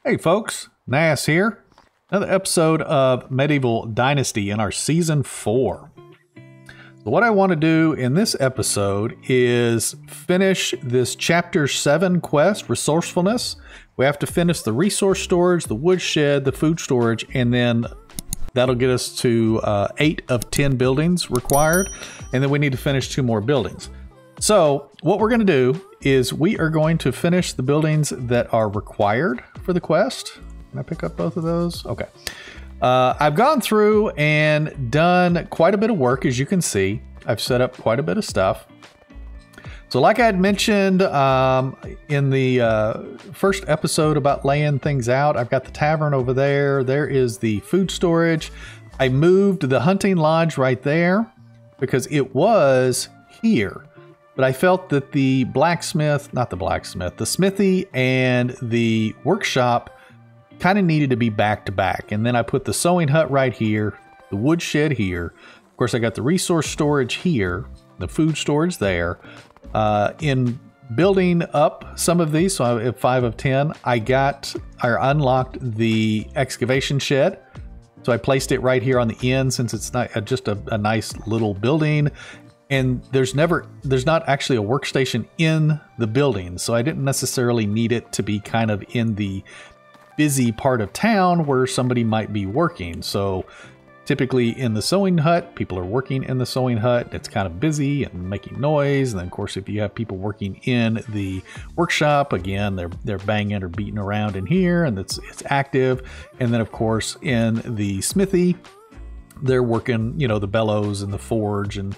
Hey folks, Nas here. Another episode of Medieval Dynasty in our Season 4. So what I want to do in this episode is finish this Chapter 7 quest, Resourcefulness. We have to finish the resource storage, the woodshed, the food storage, and then that'll get us to 8 of 10 buildings required. And then we need to finish 2 more buildings. So what we're going to do is we are going to finish the buildings that are required for the quest. Can I pick up both of those? Okay. I've gone through and done quite a bit of work, as you can see. I've set up quite a bit of stuff. So like I had mentioned in the first episode about laying things out, I've got the tavern over there. There is the food storage. I moved the hunting lodge right there because it was here. But I felt that the the smithy and the workshop kind of needed to be back to back. And then I put the sewing hut right here, the woodshed here. Of course, I got the resource storage here, the food storage there. In building up some of these, so I have 5 of 10, I unlocked the excavation shed. So I placed it right here on the end since it's not just a nice little building. And there's not actually a workstation in the building, so I didn't necessarily need it to be kind of in the busy part of town where somebody might be working. So typically in the sewing hut, people are working in the sewing hut. It's kind of busy and making noise. And then of course, if you have people working in the workshop, again, they're banging or beating around in here, and it's active. And then of course in the smithy, they're working, the bellows and the forge, and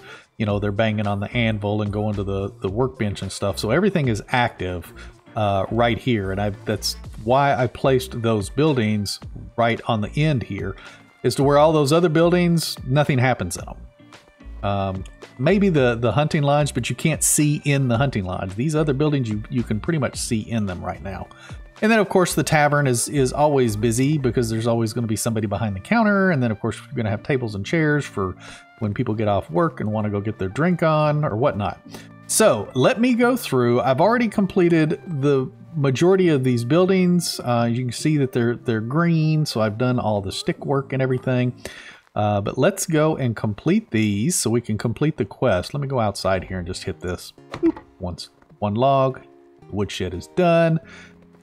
they're banging on the anvil and going to the workbench and stuff. So everything is active right here. And that's why I placed those buildings right on the end here, is to where all those other buildings, nothing happens in them. Maybe the hunting lodge, but you can't see in the hunting lodge. These other buildings, you can pretty much see in them right now. And then, of course, the tavern is always busy because there's always going to be somebody behind the counter. And then, of course, you're going to have tables and chairs for when people get off work and want to go get their drink on or whatnot. So let me go through. I've already completed the majority of these buildings. You can see that they're green. So I've done all the stick work and everything. But let's go and complete these so we can complete the quest. Let me go outside here and just hit this. Boop. One log. The woodshed is done.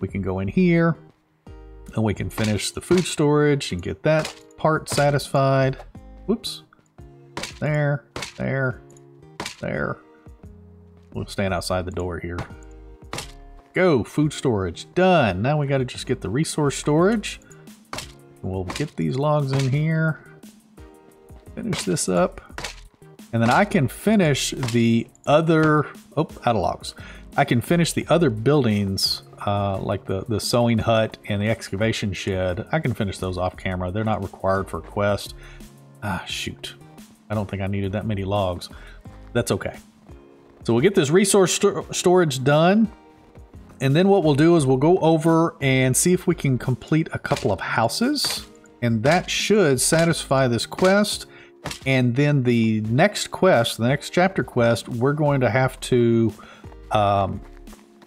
We can go in here and we can finish the food storage and get that part satisfied. Whoops. There. We'll stand outside the door here. Go, food storage, done. Now we got to just get the resource storage. We'll get these logs in here. Finish this up. And then I can finish the other, out of logs. I can finish the other buildings like the sewing hut and the excavation shed. I can finish those off camera. They're not required for a quest. Shoot. I don't think I needed that many logs. That's okay. So we'll get this resource storage done. And then what we'll do is we'll go over and see if we can complete a couple of houses. And that should satisfy this quest. And then the next quest, the next chapter quest, we're going to have to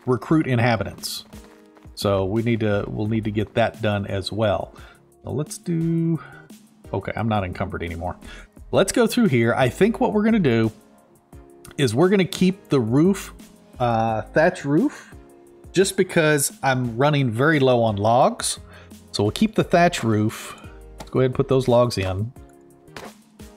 recruit inhabitants. So we'll need to get that done as well. So let's do, okay, I'm not encumbered anymore. Let's go through here. I think what we're going to do is we're going to keep the roof, thatch roof, just because I'm running very low on logs. So we'll keep the thatch roof. Let's go ahead and put those logs in.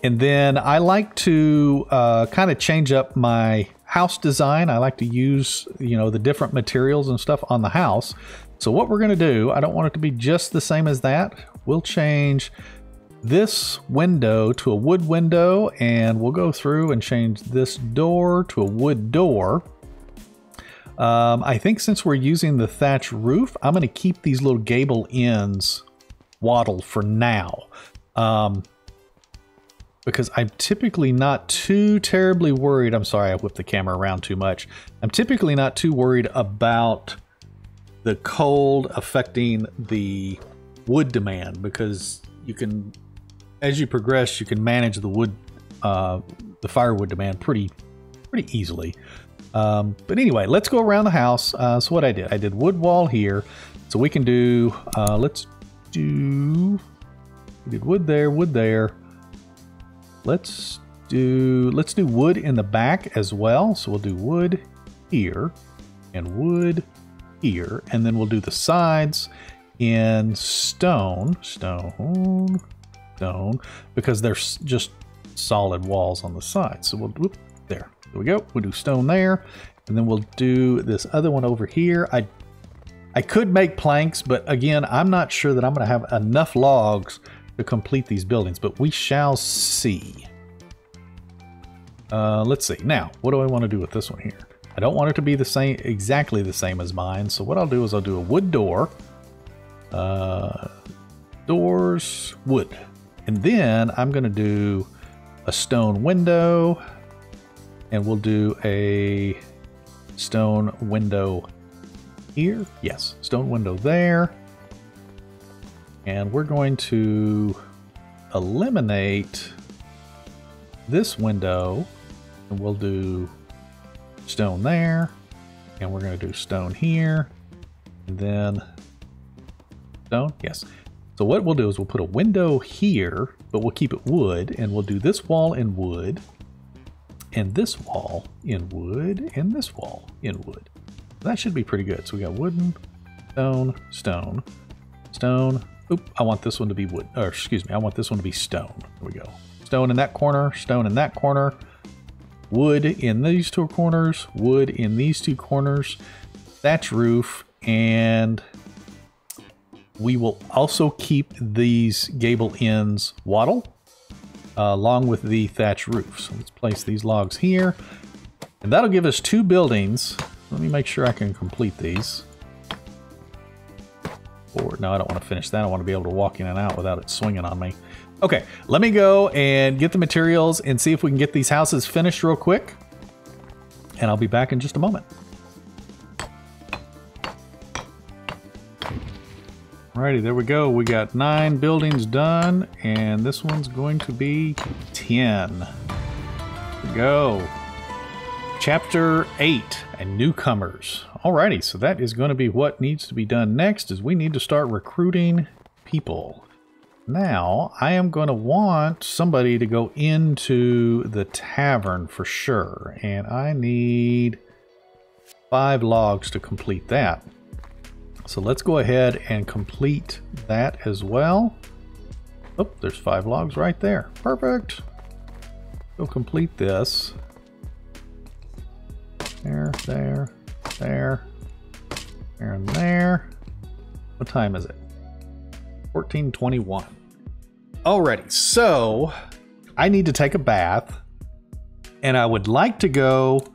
And then I like to kind of change up my house design. I like to use, the different materials and stuff on the house. So what we're going to do, I don't want it to be just the same as that. We'll change this window to a wood window, and we'll go through and change this door to a wood door. I think since we're using the thatch roof, I'm going to keep these little gable ends wattled for now. Because I'm typically not too terribly worried. I'm sorry, I whipped the camera around too much. I'm typically not too worried about the cold affecting the wood demand, because you can, as you progress, you can manage the wood, the firewood demand pretty easily. But anyway, let's go around the house. So what I did wood wall here. So we can do, we did wood there. Let's do wood in the back as well. So we'll do wood here and wood here. And then we'll do the sides in stone, because there's just solid walls on the side. So we'll, whoop, there we go. We'll do stone there. And then we'll do this other one over here. I could make planks, but again, I'm not sure that I'm going to have enough logs to complete these buildings, but we shall see. Let's see. Now, what do I want to do with this one here? I don't want it to be the same, exactly the same as mine. So what I'll do is I'll do a wood door. Doors, wood. And then I'm going to do a stone window. And we'll do a stone window here. Yes, stone window there. And we're going to eliminate this window. And we'll do stone there. And we're going to do stone here. And then stone. Yes. So what we'll do is we'll put a window here, but we'll keep it wood. And we'll do this wall in wood. And this wall in wood. And this wall in wood. That should be pretty good. So we got wooden, stone, stone, stone. Oop, I want this one to be wood. Or excuse me, I want this one to be stone. There we go. Stone in that corner, stone in that corner. Wood in these two corners, wood in these two corners. Thatch roof. And we will also keep these gable ends wattle along with the thatch roof. So let's place these logs here. And that'll give us 2 buildings. Let me make sure I can complete these. Or, no, I don't want to finish that. I want to be able to walk in and out without it swinging on me. Okay, let me go and get the materials and see if we can get these houses finished real quick. And I'll be back in just a moment. Alrighty, there we go. We got 9 buildings done, and this one's going to be 10. There we go. Chapter 8, and Newcomers. Alrighty, so that is going to be what needs to be done next, is we need to start recruiting people. Now, I am going to want somebody to go into the tavern for sure, and I need 5 logs to complete that. So let's go ahead and complete that as well. Oh, there's 5 logs right there. Perfect. Go complete this. There, there, there, there, and there. What time is it? 14:21. Alrighty, so I need to take a bath, and I would like to go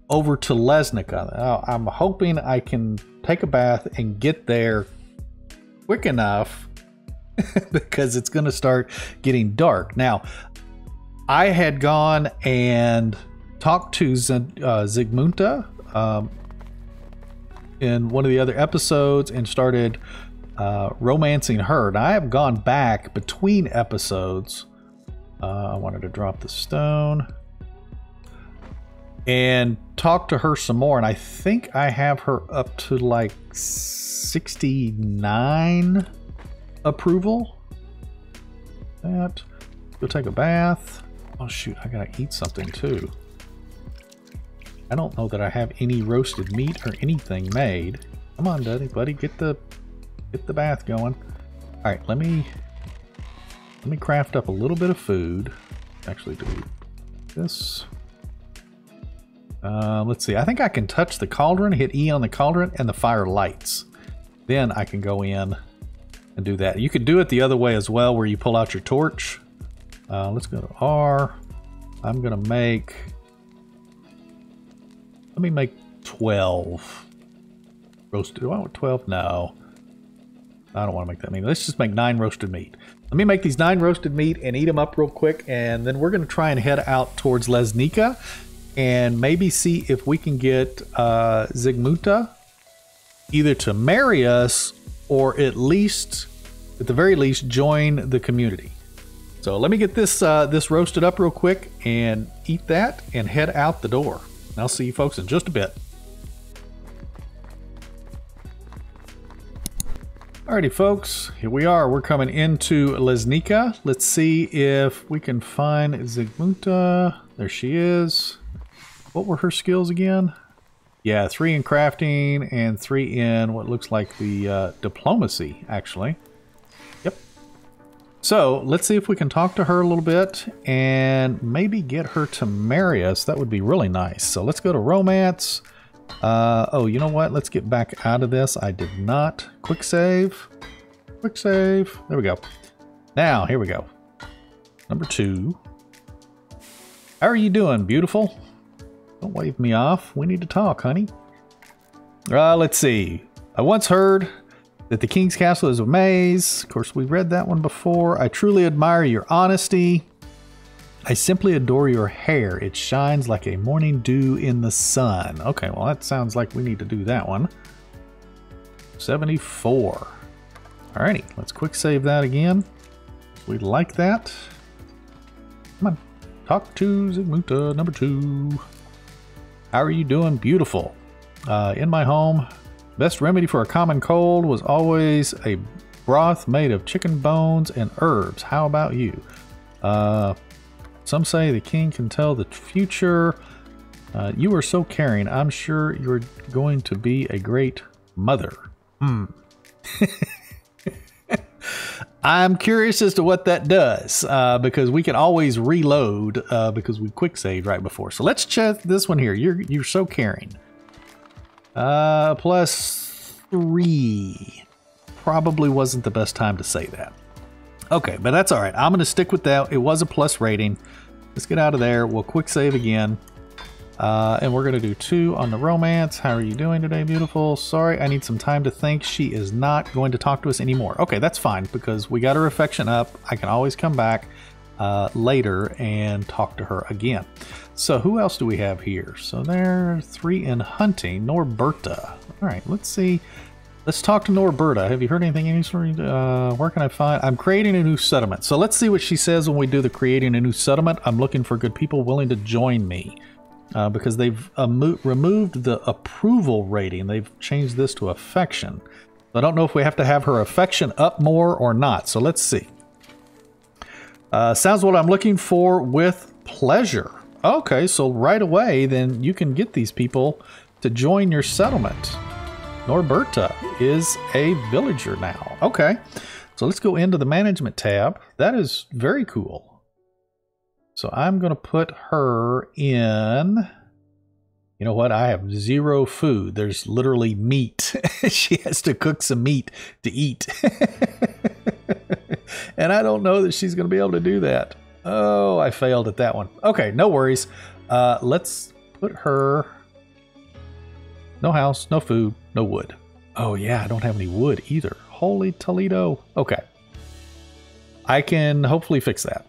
over to Lesnica. I'm hoping I can take a bath and get there quick enough because it's going to start getting dark. Now, I had gone and talked to Zygmunta in one of the other episodes and started romancing her. And I have gone back between episodes. I wanted to drop the stone and talk to her some more. And I think I have her up to like 69 approval. That. Go take a bath. Oh shoot, I gotta eat something too. I don't know that I have any roasted meat or anything made. Come on, buddy, get the bath going. All right, let me craft up a little bit of food. Actually, do this. Let's see. I think I can touch the cauldron, hit E on the cauldron, and the fire lights. Then I can go in and do that. You could do it the other way as well, where you pull out your torch. Let's go to R. I'm gonna make. Let me make 12 roasted. Do I want 12? No. I don't want to make that many. Let's just make 9 roasted meat. Let me make these 9 roasted meat and eat them up real quick, and then we're going to try and head out towards Lesnica and maybe see if we can get Zygmunta either to marry us or at the very least, join the community. So let me get this roasted up real quick and eat that and head out the door. And I'll see you folks in just a bit. Alrighty, folks, here we are. We're coming into Lesnica. Let's see if we can find Zygmunta. There she is. What were her skills again? Yeah, 3 in crafting and 3 in what looks like the diplomacy, actually. Yep. So let's see if we can talk to her a little bit and maybe get her to marry us. That would be really nice. So let's go to romance. Oh, you know what? Let's get back out of this. I did not. Quick save. Quick save. There we go. Now, here we go. Number 2. How are you doing, beautiful? Don't wave me off. We need to talk, honey. Let's see. I once heard that the King's Castle is a maze. Of course, we read that one before. I truly admire your honesty. I simply adore your hair. It shines like a morning dew in the sun. Okay, well, that sounds like we need to do that one. 74. Alrighty, let's quick save that again. We like that. Come on. Talk to Zygmunta, number 2. How are you doing? Beautiful. In my home, best remedy for a common cold was always a broth made of chicken bones and herbs. How about you? Some say the king can tell the future. You are so caring. I'm sure you're going to be a great mother. I'm curious as to what that does, because we can always reload because we quick saved right before. So let's check this one here. You're so caring. +3. Probably wasn't the best time to say that. Okay, but that's all right. I'm going to stick with that. It was a plus rating. Let's get out of there. We'll quick save again. And we're going to do 2 on the romance. How are you doing today, beautiful? Sorry, I need some time to think. She is not going to talk to us anymore. Okay, that's fine because we got her affection up. I can always come back later and talk to her again. So who else do we have here? So there are 3 in hunting. Norberta. All right, let's see. Let's talk to Norberta. Have you heard anything? Any story? Where can I find? I'm creating a new settlement. So let's see what she says when we do the creating a new settlement. I'm looking for good people willing to join me because they've removed the approval rating. They've changed this to affection. I don't know if we have to have her affection up more or not. So let's see. Sounds what I'm looking for with pleasure. Okay, so right away, then you can get these people to join your settlement. Norberta is a villager now. Okay, so let's go into the management tab. That is very cool. So I'm going to put her in... You know what? I have 0 food. There's literally meat. She has to cook some meat to eat. And I don't know that she's going to be able to do that. Oh, I failed at that one. Okay, no worries. Let's put her... No house, no food, no wood. Oh yeah, I don't have any wood either. Holy Toledo. Okay. I can hopefully fix that.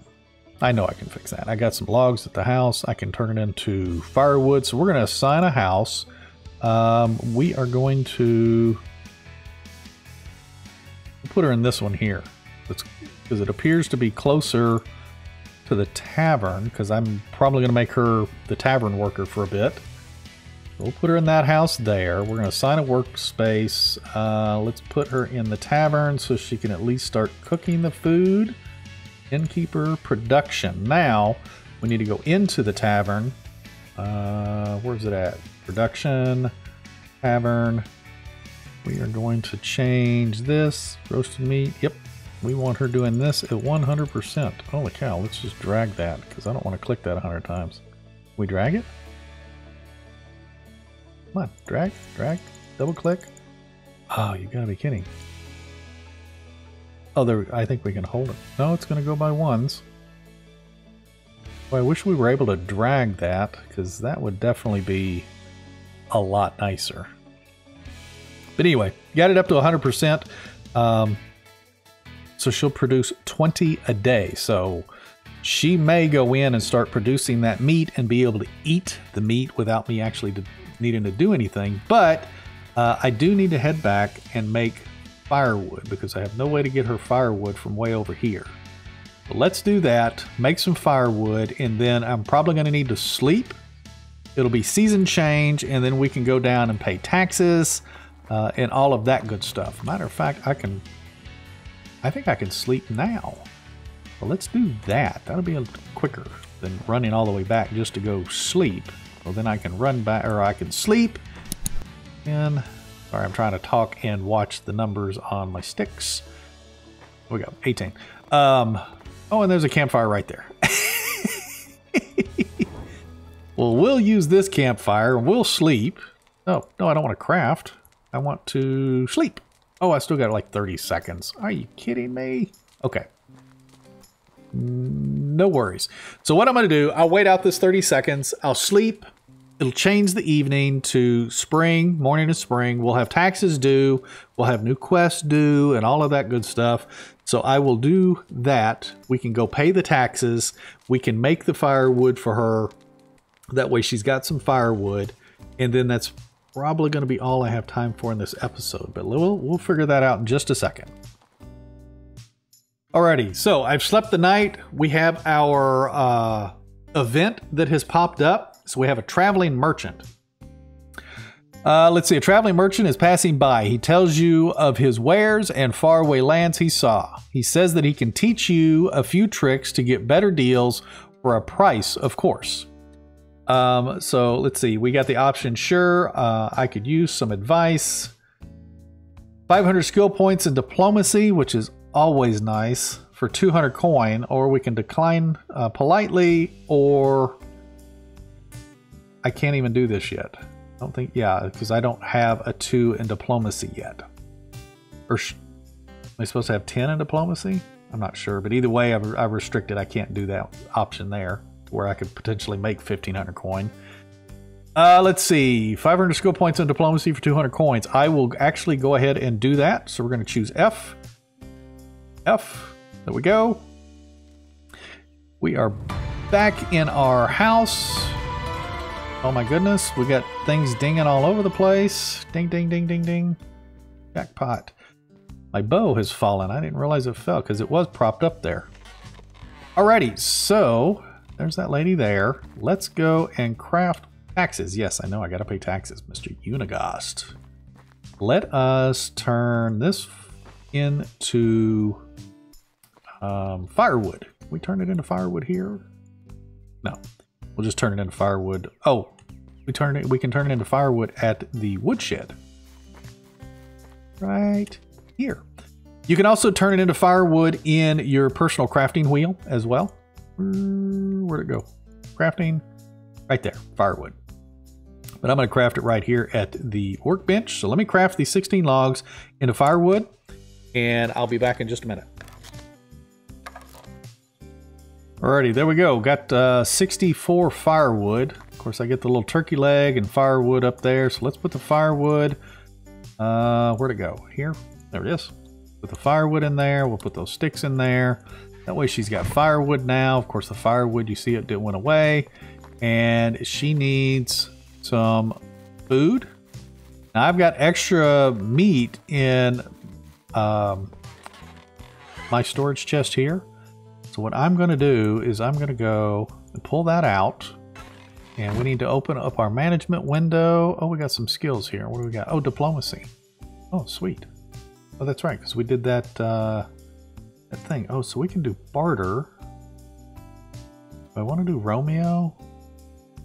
I know I can fix that. I got some logs at the house. I can turn it into firewood. So we're going to assign a house. We are going to put her in this one here. Because it appears to be closer to the tavern. Because I'm probably going to make her the tavern worker for a bit. We'll put her in that house there. We're going to assign a workspace. Let's put her in the tavern so she can at least start cooking the food. Innkeeper production. Now, we need to go into the tavern. Where's it at? Production, tavern. We are going to change this. Roasted meat. Yep. We want her doing this at 100%. Holy cow. Let's just drag that because I don't want to click that 100 times. We drag it? Come on, drag, double click. Oh, you gotta be kidding. Oh, there, I think we can hold it. No, it's gonna go by ones. Well, I wish we were able to drag that, because that would definitely be a lot nicer. But anyway, got it up to 100%. So she'll produce 20 a day. So she may go in and start producing that meat and be able to eat the meat without me actually needing to do anything. But I do need to head back and make firewood because I have no way to get her firewood from way over here. But let's do that, make some firewood, and then I'm probably going to need to sleep It'll be season change, and then we can go down and pay taxes and all of that good stuff. Matter of fact, I think I can sleep now. Well, let's do that. That'll be a little quicker than running all the way back just to go sleep. Well, then I can run back, or I can sleep. And sorry, I'm trying to talk and watch the numbers on my sticks. We got 18. Oh, and there's a campfire right there. Well, we'll use this campfire and we'll sleep. Oh, no, I don't want to craft. I want to sleep. Oh, I still got like 30 seconds. Are you kidding me? Okay. No worries. So what I'm going to do, I'll wait out this 30 seconds. I'll sleep. It'll change the evening to spring, morning to spring. We'll have taxes due. We'll have new quests due and all of that good stuff. So I will do that. We can go pay the taxes. We can make the firewood for her. That way she's got some firewood. And then that's probably going to be all I have time for in this episode. But we'll figure that out in just a second. Alrighty, so I've slept the night. We have our event that has popped up. So we have a traveling merchant. Let's see, a traveling merchant is passing by. He tells you of his wares and faraway lands he saw. He says that he can teach you a few tricks to get better deals for a price, of course. So let's see, we got the option, sure, I could use some advice. 500 skill points in diplomacy, which is always nice, for 200 coin, or we can decline politely, or I can't even do this yet. I don't think, yeah, because I don't have a 2 in diplomacy yet. Or am I supposed to have 10 in diplomacy? I'm not sure, but either way, I've restricted. I can't do that option there, where I could potentially make 1,500 coin. Let's see, 500 skill points in diplomacy for 200 coins. I will actually go ahead and do that. So we're going to choose F. F. There we go. We are back in our house. Oh my goodness, we got things dinging all over the place. Ding, ding, ding, ding, ding. Jackpot. My bow has fallen. I didn't realize it fell because it was propped up there. Alrighty, so there's that lady there. Let's go and craft taxes. Yes, I know I gotta pay taxes, Mr. Unigast. Let us turn this into firewood. Can we turn it into firewood here? No, we'll just turn it into firewood. Oh, we can turn it into firewood at the woodshed. Right here. You can also turn it into firewood in your personal crafting wheel as well. Where'd it go? Crafting, right there, firewood. But I'm going to craft it right here at the workbench. So let me craft these 16 logs into firewood, and I'll be back in just a minute. Alrighty, there we go. Got 64 firewood. Of course, I get the little turkey leg and firewood up there. So let's put the firewood, where'd it go? Here? There it is. Put the firewood in there. We'll put those sticks in there. That way she's got firewood now. Of course, the firewood, you see it went away. And she needs some food. Now, I've got extra meat in my storage chest here. So what I'm going to do is I'm going to go and pull that out. And we need to open up our management window. Oh, we got some skills here. What do we got? Oh, diplomacy. Oh, sweet. Oh, that's right, because we did that that thing. Oh, so we can do barter. I want to do Romeo.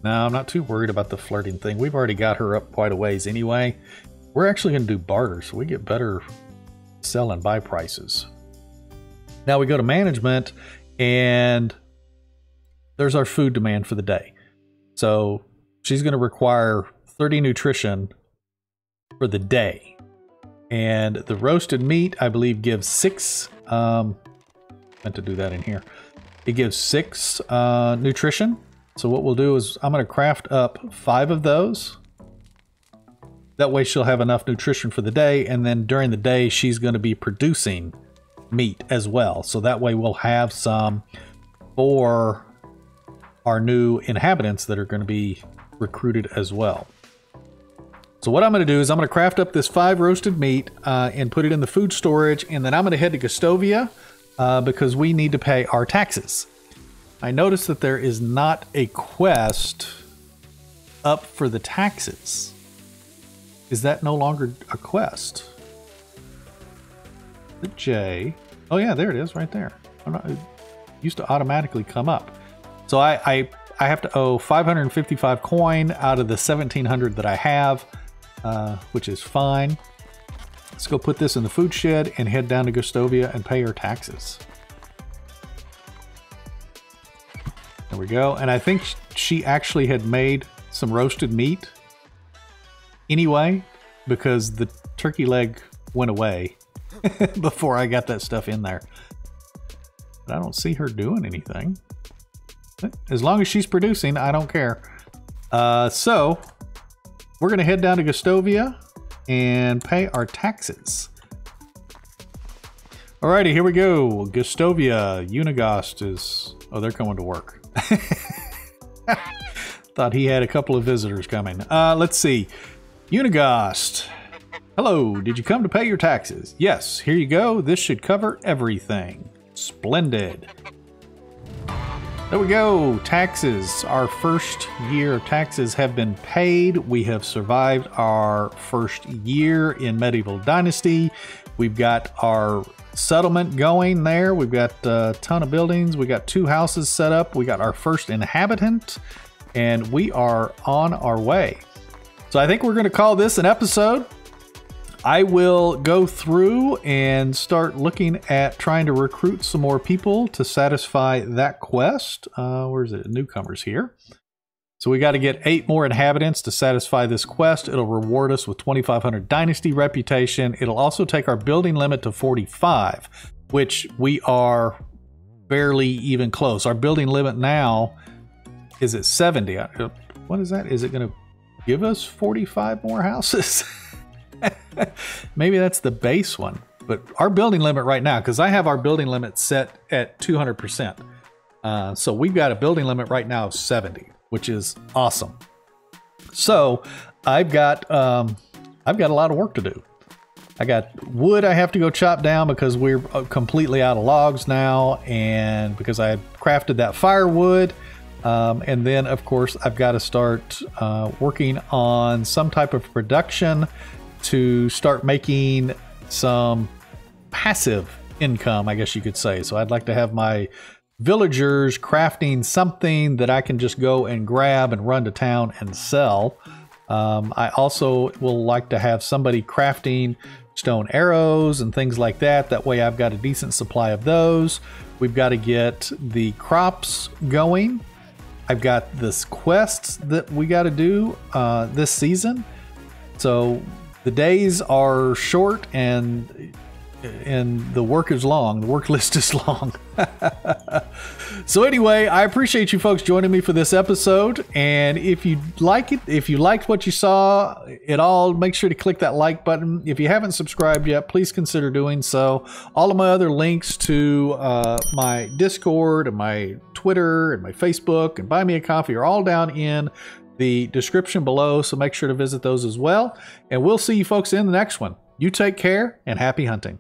No, I'm not too worried about the flirting thing. We've already got her up quite a ways anyway. We're actually going to do barter, so we get better sell and buy prices. Now we go to management, and there's our food demand for the day. So she's going to require 30 nutrition for the day. And the roasted meat, I believe, gives 6. Meant to do that in here. It gives 6 nutrition. So what we'll do is I'm going to craft up 5 of those. That way she'll have enough nutrition for the day. And then during the day, she's going to be producing meat as well. So that way we'll have some for our new inhabitants that are going to be recruited as well. So what I'm going to do is I'm going to craft up this 5 roasted meat and put it in the food storage. And then I'm going to head to Gustovia because we need to pay our taxes. I noticed that there is not a quest up for the taxes. Is that no longer a quest? The J. Oh yeah, there it is right there. It used to automatically come up. So I have to owe 555 coin out of the 1700 that I have, which is fine. Let's go put this in the food shed and head down to Gustovia and pay her taxes. There we go. And I think she actually had made some roasted meat anyway, because the turkey leg went away before I got that stuff in there. But I don't see her doing anything. As long as she's producing, I don't care. So we're going to head down to Gustovia and pay our taxes. Alrighty, here we go. Gustovia, Unigost is... Oh, they're coming to work. Thought he had a couple of visitors coming. Let's see. Unigost. Hello, did you come to pay your taxes? Yes, here you go. This should cover everything. Splendid. There we go. Taxes. Our first year of taxes have been paid. We have survived our first year in Medieval Dynasty. We've got our settlement going there. We've got a ton of buildings. We got 2 houses set up. We got our first inhabitant, and we are on our way. So I think we're going to call this an episode. I will go through and start looking at trying to recruit some more people to satisfy that quest. Where is it? Newcomers here. So we got to get 8 more inhabitants to satisfy this quest. It'll reward us with 2,500 Dynasty reputation. It'll also take our building limit to 45, which we are barely even close. Our building limit now is at 70. What is that? Is it going to give us 45 more houses? Maybe that's the base one. But our building limit right now, because I have our building limit set at 200%. So we've got a building limit right now of 70. Which is awesome. So I've got a lot of work to do. I got wood I have to go chop down because we're completely out of logs now, and because I crafted that firewood. And then of course I've got to start working on some type of production to start making some passive income, I guess you could say. So I'd like to have my villagers crafting something that I can just go and grab and run to town and sell. I also will like to have somebody crafting stone arrows and things like that. That way I've got a decent supply of those. We've got to get the crops going. I've got this quests that we got to do this season. So the days are short and the work is long. The work list is long. So anyway, I appreciate you folks joining me for this episode. And if you like it, if you liked what you saw at all, make sure to click that like button. If you haven't subscribed yet, please consider doing so. All of my other links to my Discord and my Twitter and my Facebook and Buy Me a Coffee are all down in the description below. So make sure to visit those as well. And we'll see you folks in the next one. You take care and happy hunting.